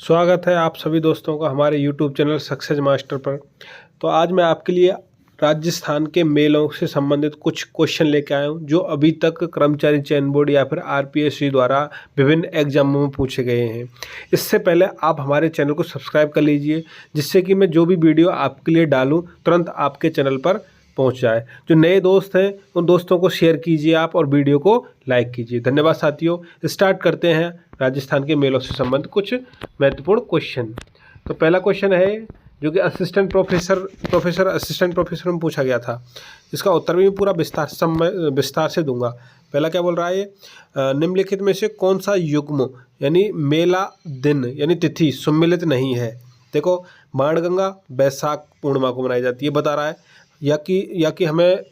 स्वागत है आप सभी दोस्तों का हमारे YouTube चैनल सक्सेस मास्टर पर। तो आज मैं आपके लिए राजस्थान के मेलों से संबंधित कुछ क्वेश्चन लेके आया हूँ जो अभी तक कर्मचारी चयन बोर्ड या फिर आरपीएससी द्वारा विभिन्न एग्जामों में पूछे गए हैं। इससे पहले आप हमारे चैनल को सब्सक्राइब कर लीजिए जिससे कि मैं जो भी वीडियो आपके लिए डालूँ तुरंत आपके चैनल पर पहुंच जाए। जो नए दोस्त हैं उन दोस्तों को शेयर कीजिए आप और वीडियो को लाइक कीजिए। धन्यवाद साथियों। स्टार्ट करते हैं राजस्थान के मेलों से संबंधित कुछ महत्वपूर्ण क्वेश्चन। तो पहला क्वेश्चन है जो कि प्रोफेसर असिस्टेंट प्रोफेसर में पूछा गया था। इसका उत्तर भी मैं पूरा विस्तार से दूंगा। पहला क्या बोल रहा है निम्नलिखित में से कौन सा युग्म यानी मेला दिन यानी तिथि सम्मिलित नहीं है। देखो बाणगंगा बैसाख पूर्णिमा को मनाई जाती है बता रहा है, या कि हमें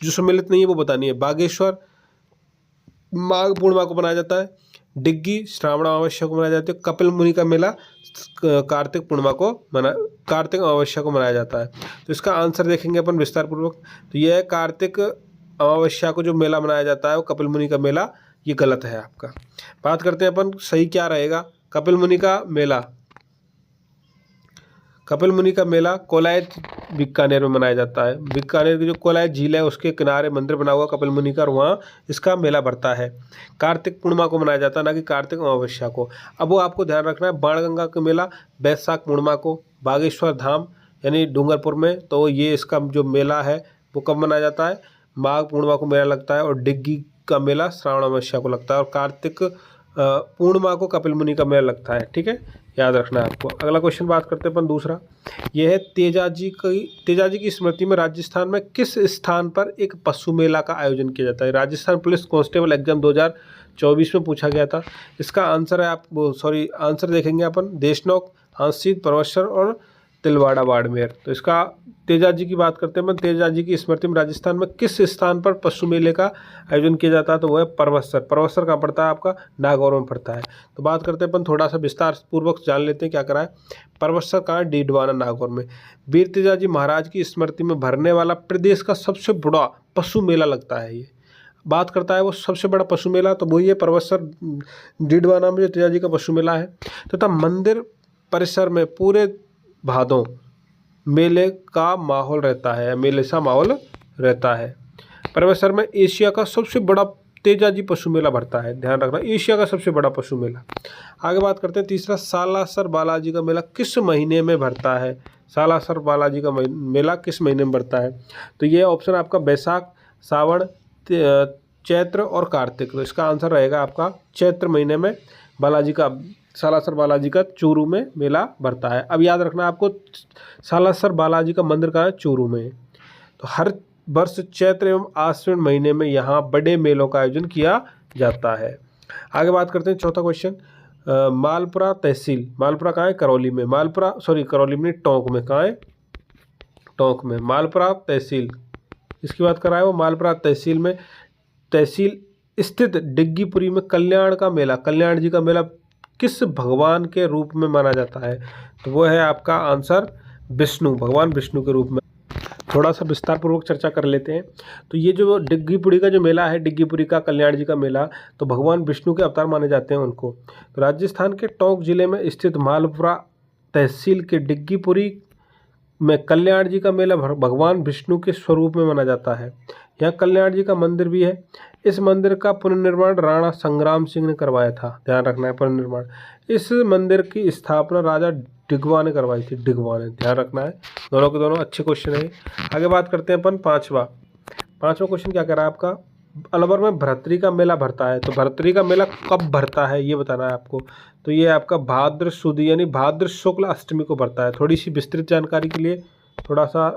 जो सम्मिलित नहीं है वो बतानी है। बागेश्वर माघ पूर्णिमा को मनाया जाता है। डिग्गी श्रावण अमावस्या को मनाया जाता है। कपिल मुनि का मेला कार्तिक अमावस्या को मनाया जाता है। तो इसका आंसर देखेंगे अपन विस्तार पूर्वक। तो यह है कार्तिक अमावस्या को जो मेला मनाया जाता है वो कपिल मुनि का मेला, ये गलत है आपका। बात करते हैं अपन सही क्या रहेगा। कपिल मुनि का मेला कोलायत बीकानेर में मनाया जाता है। बीकानेर की जो कोलायत झील है उसके किनारे मंदिर बना हुआ कपिल मुनि का, और वहाँ इसका मेला भरता है। कार्तिक पूर्णिमा को मनाया जाता है ना कि कार्तिक अमावस्या को। अब वो आपको ध्यान रखना है बाणगंगा का मेला बैसाख पूर्णिमा को बागेश्वर धाम यानी डूंगरपुर में, तो ये इसका जो मेला है वो कब मनाया जाता है, माघ पूर्णिमा को मेला लगता है। और डिग्गी का मेला श्रावण अमावस्या को लगता है, और कार्तिक पूर्णिमा को कपिल मुनि का मेला लगता है। ठीक है, याद रखना है आपको। अगला क्वेश्चन बात करते हैं अपन दूसरा। यह है तेजाजी की स्मृति में राजस्थान में किस स्थान पर एक पशु मेला का आयोजन किया जाता है। राजस्थान पुलिस कांस्टेबल एग्जाम 2024 में पूछा गया था। इसका आंसर है आंसर देखेंगे अपन देशनोक, हांसी, परवसर और तिलवाड़ा बाड़मेर। तो इसका तेजाजी की बात करते हैं अपन। तेजाजी की स्मृति में राजस्थान में किस स्थान पर पशु मेले का आयोजन किया जाता है, तो वो है परवसर। परवसर कहाँ पड़ता है आपका, नागौर में पड़ता है। तो बात करते हैं अपन थोड़ा सा विस्तार पूर्वक जान लेते हैं क्या करा है। परवसर कहाँ है, डीडवाना नागौर में। वीर तेजाजी महाराज की स्मृति में भरने वाला प्रदेश का सबसे बड़ा पशु मेला लगता है। ये बात करता है वो सबसे बड़ा पशु मेला, तो वही है परवसर डीडवाना में जो तेजाजी का पशु मेला है। तथा मंदिर परिसर में पूरे भादों मेले का माहौल रहता है, मेले सा माहौल रहता है। परवसर में एशिया का सबसे बड़ा तेजाजी पशु मेला भरता है, ध्यान रखना, एशिया का सबसे बड़ा पशु मेला। आगे बात करते हैं तीसरा, सालासर बालाजी का मेला किस महीने में भरता है। सालासर बालाजी का मेला किस महीने में भरता है, तो ये ऑप्शन आपका बैसाख, सावन, चैत्र और कार्तिक। तो इसका आंसर रहेगा आपका चैत्र महीने में सालासर बालाजी का चूरू में मेला भरता है। अब याद रखना आपको सालासर बालाजी का मंदिर कहाँ है, चूरू में। तो हर वर्ष चैत्र एवं आश्विन महीने में यहाँ बड़े मेलों का आयोजन किया जाता है। आगे बात करते हैं चौथा क्वेश्चन, मालपुरा तहसील, मालपुरा कहाँ है, करौली में। करौली में टोंक में, कहाँ है, टोंक में। मालपुरा तहसील इसकी बात कर रहा है वो मालपुरा तहसील स्थित डिग्गीपुरी में कल्याण जी का मेला किस भगवान के रूप में माना जाता है, तो वो है आपका आंसर भगवान विष्णु के रूप में। थोड़ा सा विस्तार पूर्वक चर्चा कर लेते हैं। तो ये जो डिग्गीपुरी का जो मेला है, डिग्गीपुरी का कल्याण जी का मेला, तो भगवान विष्णु के अवतार माने जाते हैं उनको। तो राजस्थान के टोंक जिले में स्थित मालपुरा तहसील के डिग्गीपुरी में कल्याण जी का मेला भगवान विष्णु के स्वरूप में माना जाता है। यहाँ कल्याण जी का मंदिर भी है। इस मंदिर का पुनर्निर्माण राणा संग्राम सिंह ने करवाया था, ध्यान रखना है पुनर्निर्माण। इस मंदिर की स्थापना राजा डिगवा ने करवाई थी, ध्यान रखना है। दोनों के दोनों अच्छे क्वेश्चन है। आगे बात करते हैं अपन पांचवा क्वेश्चन क्या कह रहा है आपका, अलवर में भरतरी का मेला भरता है। तो भरतरी का मेला कब भरता है ये बताना है आपको। तो ये आपका भाद्र सुद यानी भाद्र शुक्ल अष्टमी को भरता है। थोड़ी सी विस्तृत जानकारी के लिए थोड़ा सा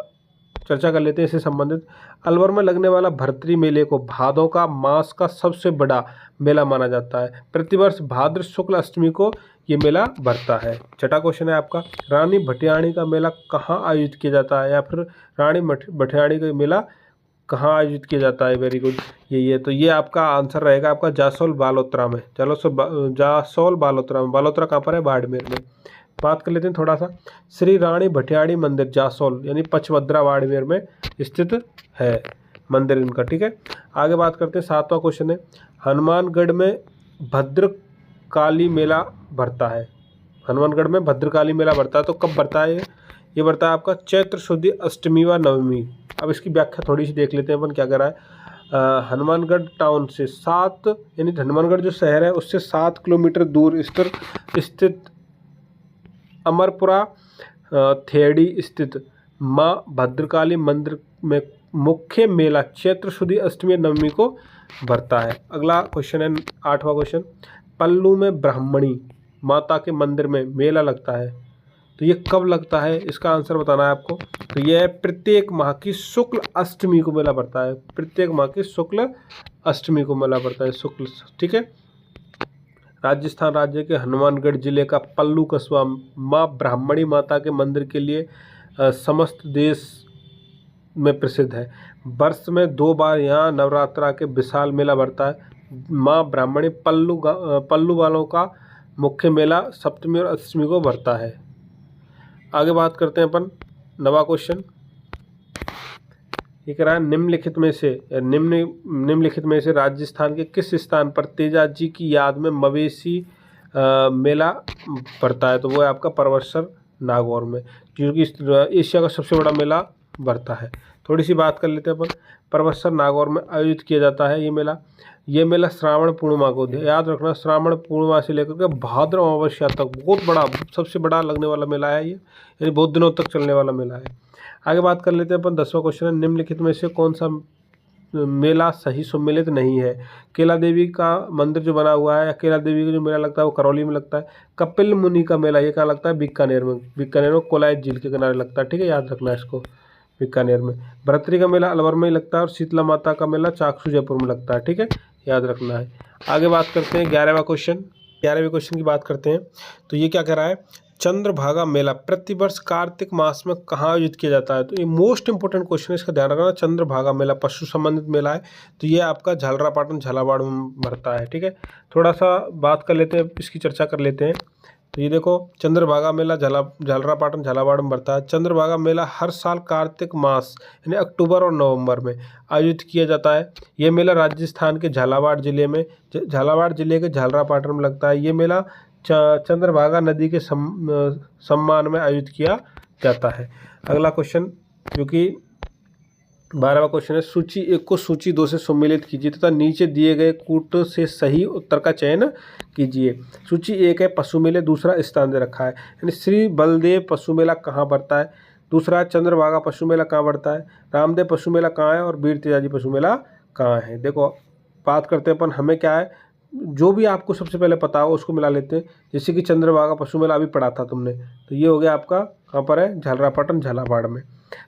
चर्चा कर लेते हैं इससे संबंधित। अलवर में लगने वाला भरतरी मेले को भादों का मास का सबसे बड़ा मेला माना जाता है। प्रतिवर्ष भाद्र शुक्ल अष्टमी को ये मेला भरता है। छठा क्वेश्चन है आपका, रानी भटियाणी का मेला कहाँ आयोजित किया जाता है, या फिर रानी भटियाणी का मेला कहाँ आयोजित किया जाता है। वेरी गुड, ये तो ये आपका आंसर रहेगा आपका जासोल बालोतरा में। जासोल बालोतरा कहाँ पर है, बाड़मेर में। बात कर लेते हैं थोड़ा सा, श्री रानी भटियाणी मंदिर जासोल यानी पचवद्रा बाड़मेर में स्थित है मंदिर इनका। ठीक है, आगे बात करते हैं सातवां क्वेश्चन है, हनुमानगढ़ में भद्रकाली मेला भरता है। हनुमानगढ़ में भद्रकाली मेला बढ़ता है। तो कब बढ़ता है ये बढ़ता है आपका चैत्र शुद्ध अष्टमी व नवमी। अब इसकी व्याख्या थोड़ी सी देख लेते हैं अपन क्या कह रहा है। हनुमानगढ़ टाउन से 7 यानी हनुमानगढ़ जो शहर है उससे 7 किलोमीटर दूर स्थित अमरपुरा थेड़ी स्थित माँ भद्रकाली मंदिर में मुख्य मेला चैत्र शुद्ध अष्टमी नवमी को भरता है। अगला क्वेश्चन है 8वां क्वेश्चन, पल्लू में ब्राह्मणी माता के मंदिर में मेला लगता है तो ये कब लगता है, इसका आंसर बताना है आपको। तो यह प्रत्येक माह की शुक्ल अष्टमी को मेला पड़ता है, प्रत्येक माह की शुक्ल अष्टमी को मेला पड़ता है, शुक्ल, ठीक है। राजस्थान राज्य के हनुमानगढ़ जिले का पल्लू कस्बा माँ ब्राह्मणी माता के मंदिर के लिए समस्त देश में प्रसिद्ध है। वर्ष में 2 बार यहाँ नवरात्रा के विशाल मेला बढ़ता है। माँ ब्राह्मणी पल्लू वालों का मुख्य मेला सप्तमी और अष्टमी को भरता है। आगे बात करते हैं अपन 9वां क्वेश्चन। ये कह रहा है निम्नलिखित में से राजस्थान के किस स्थान पर तेजा जी की याद में मवेशी मेला पड़ता है। तो वो है आपका परवसर नागौर में, क्योंकि एशिया का सबसे बड़ा मेला बढ़ता है। थोड़ी सी बात कर लेते हैं अपन। परवसर नागौर में आयोजित किया जाता है ये मेला श्रावण पूर्णिमा को, याद रखना, श्रावण पूर्णिमा से लेकर के भाद्र अमावस्या तक बहुत बड़ा, सबसे बड़ा लगने वाला मेला है ये, यानी बहुत दिनों तक चलने वाला मेला है। आगे बात कर लेते हैं अपन 10वां क्वेश्चन है, निम्नलिखित में से कौन सा मेला सही सम्मिलित नहीं है। केला देवी का मंदिर जो बना हुआ है या केला देवी का जो मेला लगता है वो करौली में लगता है। कपिल मुनि का मेला ये कहाँ लगता है, बीकानेर में कोलायत झील के किनारे लगता है, ठीक है, याद रखना है इसको, बीकानेर में। भरतरी का मेला अलवर में ही लगता है और शीतला माता का मेला चाकसू जयपुर में लगता है, ठीक है, याद रखना है। आगे बात करते हैं 11वें क्वेश्चन की बात करते हैं। तो ये क्या कह रहा है, चंद्रभागा मेला प्रतिवर्ष कार्तिक मास में कहाँ आयोजित किया जाता है। तो ये मोस्ट इंपोर्टेंट क्वेश्चन है, इसका ध्यान रखना। चंद्रभागा मेला पशु संबंधित मेला है, तो ये आपका झालरापाटन झालावाड़ में भरता है, ठीक है। थोड़ा सा बात कर लेते हैं, इसकी चर्चा कर लेते हैं। तो ये देखो, चंद्रभागा मेला झालरापाटन झालावाड़ में भरता है। चंद्रभागा मेला हर साल कार्तिक मास यानी अक्टूबर और नवंबर में आयोजित किया जाता है। ये मेला राजस्थान के झालावाड़ जिले के झालरापाटन में लगता है। ये मेला चंद्रभागा नदी के सम्मान में आयोजित किया जाता है। अगला क्वेश्चन जो कि 12वां क्वेश्चन है, सूची 1 को सूची 2 से सम्मिलित कीजिए तथा नीचे दिए गए कूट से सही उत्तर का चयन कीजिए। सूची 1 है पशु मेले, दूसरा स्थान दे रखा है, यानी श्री बलदेव पशु मेला कहाँ पड़ता है। दूसरा चंद्रभागा पशु मेला कहाँ पड़ता है, रामदेव पशु मेला कहाँ है और वीर तेजाजी पशु मेला कहाँ है। देखो बात करते हैं अपन, हमें क्या है, जो भी आपको सबसे पहले पता हो उसको मिला लेते हैं। जैसे कि चंद्रभागा पशु मेला अभी पढ़ा था तुमने, तो ये हो गया आपका कहाँ पर है, झालरापाटन झालावाड़ में।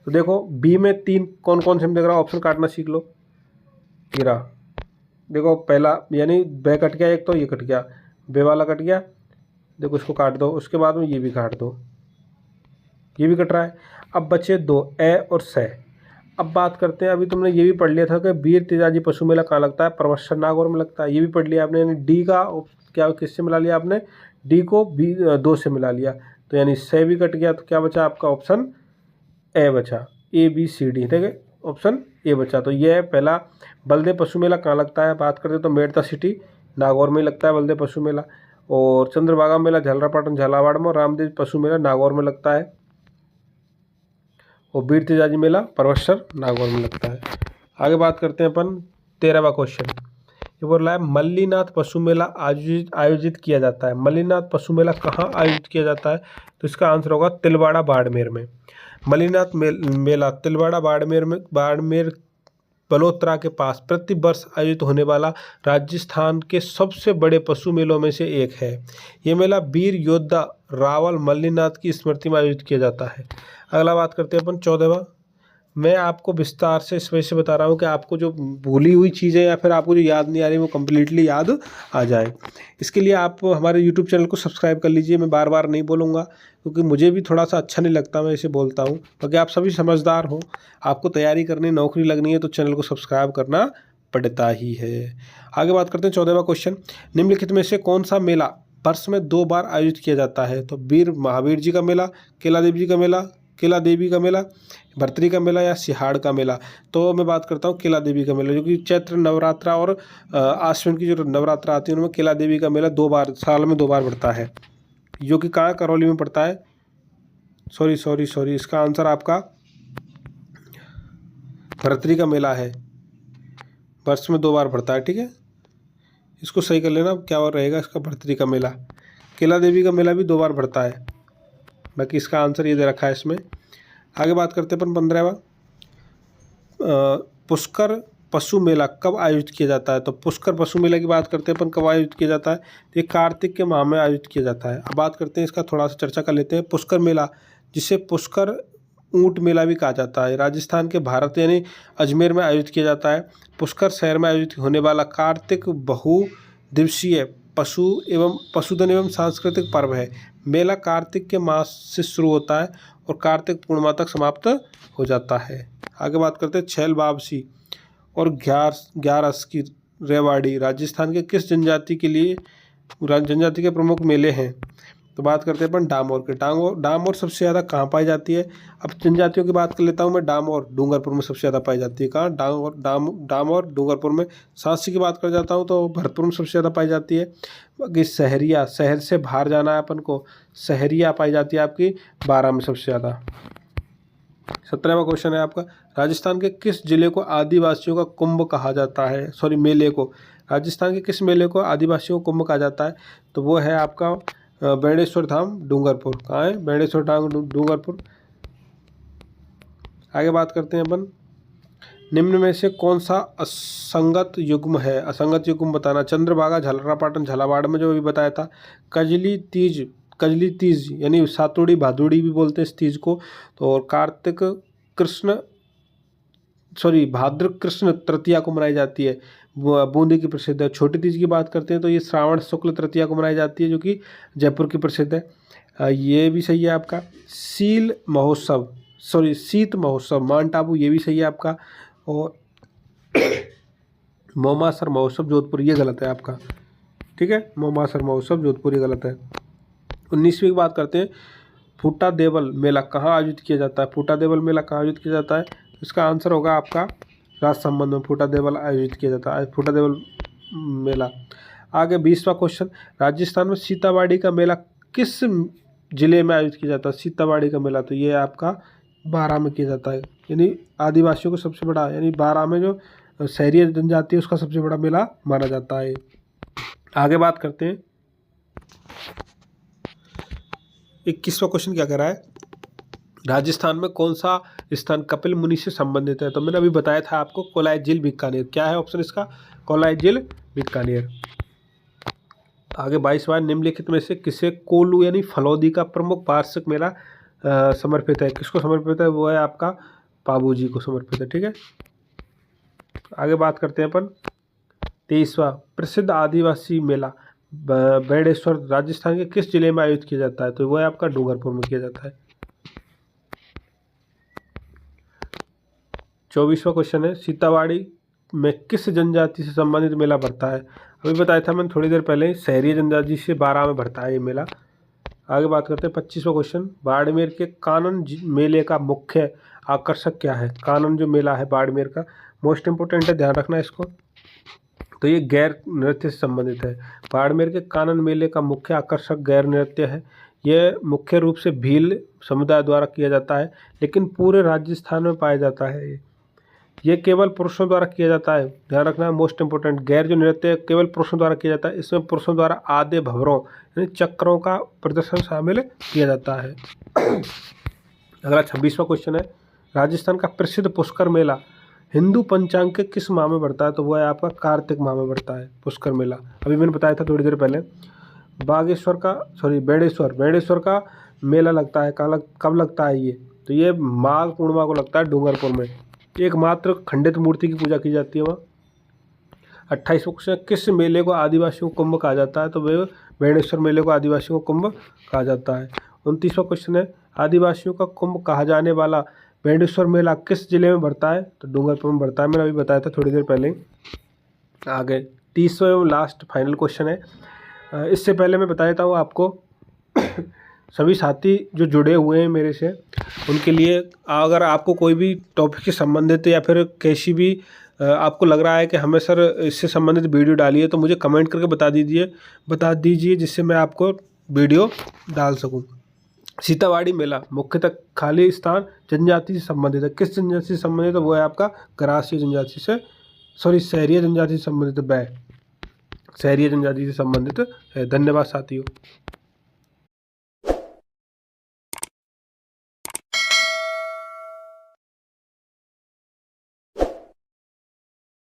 तो देखो बी में 3 कौन कौन से हम देख रहा हूँ, ऑप्शन काटना सीख लो। गिरा, देखो पहला यानी बे कट गया, एक तो ये कट गया, बे वाला कट गया, देखो इसको काट दो, उसके बाद में ये भी काट दो, ये भी कट रहा है। अब बचे 2 ए और से। अब बात करते हैं, अभी तुमने ये भी पढ़ लिया था कि वीर तेजाजी पशु मेला कहाँ लगता है, परवसर नागौर में लगता है, ये भी पढ़ लिया आपने। यानी डी का क्या किससे मिला लिया आपने, डी को बी 2 से मिला लिया, तो यानी से भी कट गया, तो क्या बचा आपका ऑप्शन ए बचा, ए बी सी डी, ठीक है, ऑप्शन ए बचा। तो ये है पहला। बलदेव पशु मेला कहाँ लगता है, बात करते तो मेड़ता सिटी नागौर में लगता है बलदेव पशु मेला, और चंद्रभागा मेला झालरापाटन झालावाड़ में, और रामदेव पशु मेला नागौर में लगता है, और वीर तेजाजी मेला परवसर नागौर में लगता है। आगे बात करते हैं अपन 13वां क्वेश्चन। ये बोल रहा है मल्लीनाथ पशु मेला आयोजित किया जाता है। मल्लीनाथ पशु मेला कहाँ आयोजित किया जाता है, तो इसका आंसर होगा तिलवाड़ा बाड़मेर में। मल्लीनाथ मेला तिलवाड़ा बाड़मेर बलोत्रा के पास प्रतिवर्ष आयोजित होने वाला राजस्थान के सबसे बड़े पशु मेलों में से एक है। ये मेला वीर योद्धा रावल मल्लीनाथ की स्मृति में आयोजित किया जाता है। अगला बात करते हैं अपन 14वां। मैं आपको विस्तार से इस वजह से बता रहा हूँ कि आपको जो भूली हुई चीज़ें या फिर आपको जो याद नहीं आ रही वो कम्प्लीटली याद आ जाए। इसके लिए आप हमारे यूट्यूब चैनल को सब्सक्राइब कर लीजिए। मैं बार बार नहीं बोलूँगा क्योंकि मुझे भी थोड़ा सा अच्छा नहीं लगता, मैं इसे बोलता हूँ, क्योंकि आप सभी समझदार हो, आपको तैयारी करनी, नौकरी लगनी है तो चैनल को सब्सक्राइब करना पड़ता ही है। आगे बात करते हैं 14वां क्वेश्चन। निम्नलिखित में से कौन सा मेला वर्ष में 2 बार आयोजित किया जाता है, तो वीर महावीर जी का मेला, केला देवी का मेला, भरतरी का मेला या सिहाड़ का मेला। तो मैं बात करता हूँ केला देवी का मेला, जो कि चैत्र नवरात्रा और आश्विन की जो नवरात्रा आती है उनमें केला देवी का मेला 2 बार साल में 2 बार बढ़ता है। जो कि कहाँ करौली में पड़ता है, सॉरी इसका आंसर आपका भर्तरी का मेला है, वर्ष में 2 बार पड़ता है, ठीक है, इसको सही कर लेना क्या और रहेगा इसका, भर्तरी का मेला। केला देवी का मेला भी 2 बार पड़ता है, बाकी इसका आंसर ये दे रखा है इसमें। आगे बात करते हैं अपन 15वां, पुष्कर पशु मेला कब आयोजित किया जाता है। तो पुष्कर पशु मेला की बात करते हैं अपन, कब आयोजित किया जाता है, ये कार्तिक के माह में आयोजित किया जाता है। अब बात करते हैं इसका, थोड़ा सा चर्चा कर लेते हैं। पुष्कर मेला, जिसे पुष्कर ऊंट मेला भी कहा जाता है, राजस्थान के भारत यानी अजमेर में आयोजित किया जाता है। पुष्कर शहर में आयोजित होने वाला कार्तिक बहुदिवसीय पशुधन एवं सांस्कृतिक पर्व है। मेला कार्तिक के मास से शुरू होता है और कार्तिक पूर्णिमा तक समाप्त हो जाता है। आगे बात करते हैं छैल बाबसी और ग्यारस की रेवाड़ी राजस्थान के किस जनजाति के प्रमुख मेले हैं। तो बात करते हैं अपन डामोर के। डामोर सबसे ज़्यादा कहाँ पाई जाती है। अब जनजातियों की बात कर लेता हूँ मैं। डामोर डूंगरपुर में सबसे ज़्यादा पाई जाती है। कहाँ, डामोर डूंगरपुर में। सांसी की बात कर जाता हूँ तो भरतपुर में सबसे ज़्यादा पाई जाती है। बाकी सहरिया, शहर से बाहर जाना है अपन को, सहरिया पाई जाती है आपकी 12 में सबसे ज़्यादा। 17वां क्वेश्चन है आपका, राजस्थान के किस जिले को आदिवासियों का कुंभ कहा जाता है। मेले को, राजस्थान के किस मेले को आदिवासियों को कुंभ कहा जाता है। तो वो है आपका बेणेश्वर धाम डूंगरपुर। कहाँ है, बेणेश्वर धाम डूंगरपुर। आगे बात करते हैं अपन, निम्न में से कौन सा असंगत युग्म है। असंगत युग्म बताना। चंद्रभागा, झालरापाटन, झालावाड़ में जो अभी बताया था। कजली तीज यानी सातुड़ी भादुड़ी भी बोलते हैं इस तीज को। तो और भाद्र कृष्ण तृतीया को मनाई जाती है, बूंदी की प्रसिद्ध है। छोटी तीज की बात करते हैं तो ये श्रावण शुक्ल तृतीया को मनाई जाती है, जो कि जयपुर की प्रसिद्ध है। ये भी सही है आपका। शीत महोत्सव माउंट आबू, ये भी सही है आपका। और मोमासर महोत्सव जोधपुर, ये गलत है आपका, ठीक है। मोमासर महोत्सव जोधपुर, ये गलत है। 19वीं की बात करते हैं, फूटा देवल मेला कहाँ आयोजित किया जाता है। फूटा देवल मेला कहाँ आयोजित किया जाता है। इसका आंसर होगा आपका राजसमंद में फूटा देवल आयोजित किया जाता है, फूटा देवल मेला। आगे 20वां क्वेश्चन, राजस्थान में सीताबाड़ी का मेला किस जिले में आयोजित किया जाता है। सीताबाड़ी का मेला, तो ये आपका 12 में किया जाता है, यानी आदिवासियों को सबसे बड़ा, यानी 12 में जो शहरी जनजाति है उसका सबसे बड़ा मेला माना जाता है। आगे बात करते हैं, 21वां क्वेश्चन क्या कह रहा है, राजस्थान में कौन सा स्थान कपिल मुनि से संबंधित है। तो मैंने अभी बताया था आपको, कोलाई झील बीकानेर। क्या है ऑप्शन इसका, कोलाई झील बीकानेर। आगे 22वां, निम्नलिखित में से किसे कोल्लू यानी फलौदी का प्रमुख वार्षिक मेला समर्पित है। किसको समर्पित है, वो है आपका पाबू जी को समर्पित है, ठीक है। आगे बात करते हैं अपन 23वां, प्रसिद्ध आदिवासी मेला बेणेश्वर राजस्थान के किस जिले में आयोजित किया जाता है। तो वो है आपका डूंगरपुर में किया जाता है। 24वां क्वेश्चन है, सीताबाड़ी में किस जनजाति से संबंधित मेला भरता है। अभी बताया था मैंने थोड़ी देर पहले, शहरी जनजाति से 12 में भरता है ये मेला। आगे बात करते हैं 25वां क्वेश्चन, बाड़मेर के कानन मेले का मुख्य आकर्षक क्या है। कानन जो मेला है बाड़मेर का, मोस्ट इंपोर्टेंट है, ध्यान रखना इसको। तो ये गैर नृत्य से संबंधित है। बाड़मेर के कानन मेले का मुख्य आकर्षक गैर नृत्य है। यह मुख्य रूप से भील समुदाय द्वारा किया जाता है, लेकिन पूरे राजस्थान में पाया जाता है। ये केवल पुरुषों द्वारा किया जाता है, ध्यान रखना, मोस्ट इंपोर्टेंट। गैर जो नृत्य है केवल पुरुषों द्वारा किया जाता है। इसमें पुरुषों द्वारा आधे भंवरों यानी चक्रों का प्रदर्शन शामिल किया जाता है। अगला 26वां क्वेश्चन है, राजस्थान का प्रसिद्ध पुष्कर मेला हिंदू पंचांग के किस माह में बढ़ता है। तो वो है आपका कार्तिक माह में बढ़ता है पुष्कर मेला। अभी मैंने बताया था थोड़ी देर पहले। बेणेश्वर का मेला लगता है, कब लगता है ये। तो ये माघ पूर्णिमा को लगता है डूंगरपुर में। एकमात्र खंडित मूर्ति की पूजा की जाती है वहाँ। 28वां क्वेश्चन, किस मेले को आदिवासियों को कुंभ कहा जाता है। तो वह बेणेश्वर मेले को आदिवासियों को कुंभ कहा जाता है। 29वां क्वेश्चन है, आदिवासियों का कुंभ कहा जाने वाला बेणेश्वर मेला किस जिले में बढ़ता है। तो डूंगरपुर में बढ़ता है, मैंने अभी बताया था थोड़ी देर पहले। आगे 30वां एवं लास्ट फाइनल क्वेश्चन है। इससे पहले मैं बता देता हूँ आपको सभी साथी जो जुड़े हुए हैं मेरे से, उनके लिए अगर आपको कोई भी टॉपिक से संबंधित या फिर कैसी भी आपको लग रहा है कि हमें सर इससे संबंधित वीडियो डालिए, तो मुझे कमेंट करके बता दीजिए, जिससे मैं आपको वीडियो डाल सकूं। सीतावाड़ी मेला मुख्यतः खाली स्थान जनजाति से संबंधित है। किस जनजाति से संबंधित है? वो है आपका ग्रासीय जनजाति से, शहरीय जनजाति से संबंधित है, शहरीय जनजाति से संबंधित है। धन्यवाद साथियों।